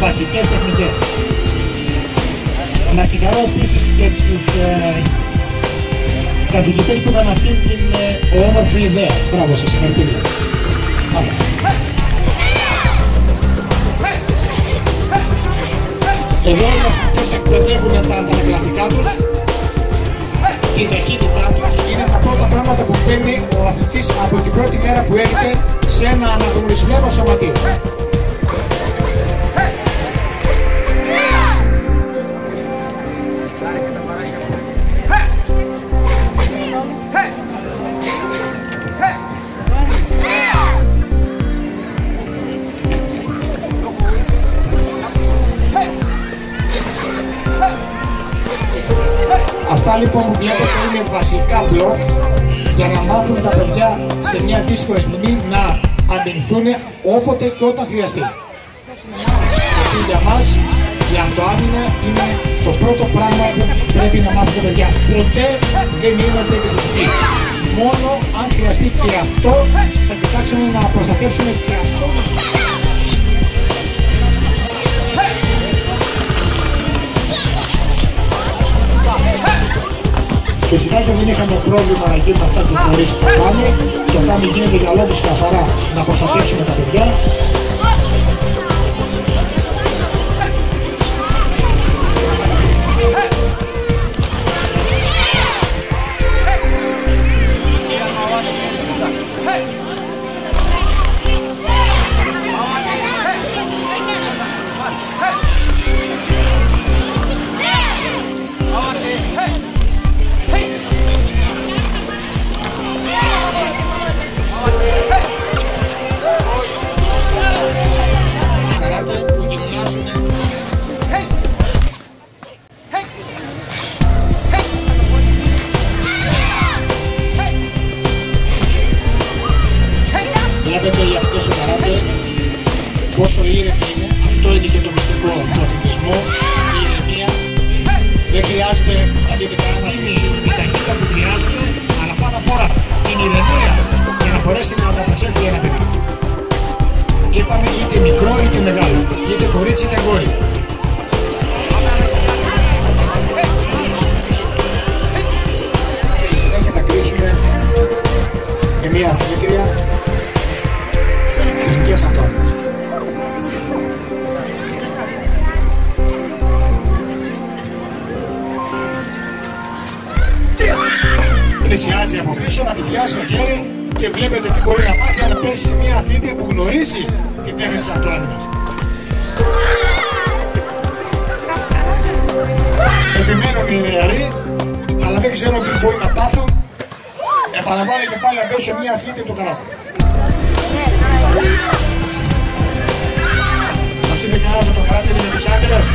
βασικές τεχνικές. Να συγχαρώ επίσης και τους καθηγητές που είχαν αυτή την όμορφη ιδέα. Μπράβο σας, συγχαρητήρια. Πάμε. Εδώ οι αθλητές εκπαιδεύουν τα αντανακλαστικά τους, την ταχύτητά τους. Είναι τα πρώτα πράγματα που παίρνει ο αθλητής από την πρώτη μέρα που έρχεται σε ένα αναγνωρισμένο σωματείο. Αυτά λοιπόν που βλέπετε είναι βασικά μπλοκ για να μάθουν τα παιδιά σε μια δύσκολη στιγμή να αμυνθούν όποτε και όταν χρειαστεί. Γιατί για μας η αυτοάμυνα είναι το πρώτο πράγμα που πρέπει να μάθουν τα παιδιά. Ποτέ δεν είμαστε επιθετικοί. Μόνο αν χρειαστεί και αυτό θα κοιτάξουμε να προστατεύσουμε και αυτό. Φυσικά και δεν είχαμε πρόβλημα να γίνουν αυτά και χωρίς το τάμι. Το τάμι γίνεται για λόγους καθαρά να προστατεύσουμε τα παιδιά. Βλέπετε οι αυτές του καράτε πόσο ήρεμοι είναι. Αυτό είναι και το μυστικό του αθλητισμού, η ηρεμία. Δεν χρειάζεται να δείτε κανένα η ταχύτητα που χρειάζεται, αλλά πάνω απ' όλα την ηρεμία για να μπορέσει να ανταπεξέλθει ένα παιδί. Είπαμε είτε μικρό είτε μεγάλο, είτε κορίτσι είτε αγόρι. Και στη συνέχεια θα κλείσουμε με μια αθλήτρια τεχνικές αυτόνομες. Πλησιάζει από πίσω να την πιάσει το χέρι και βλέπετε τι μπορεί να μάθει αν πέσει σε μια αθλήτρια που γνωρίζει την τέχνη της αυτόνομης. Επιμένουν οι νεαροί, αλλά δεν ξέρουν τι μπορεί να πάθουν. Επαναλαμβάνει και πάλι να πέσει σε μια αθλήτρια του καράτε. Σας είπε κανένας ότι το καράτε είναι για τους άντρες?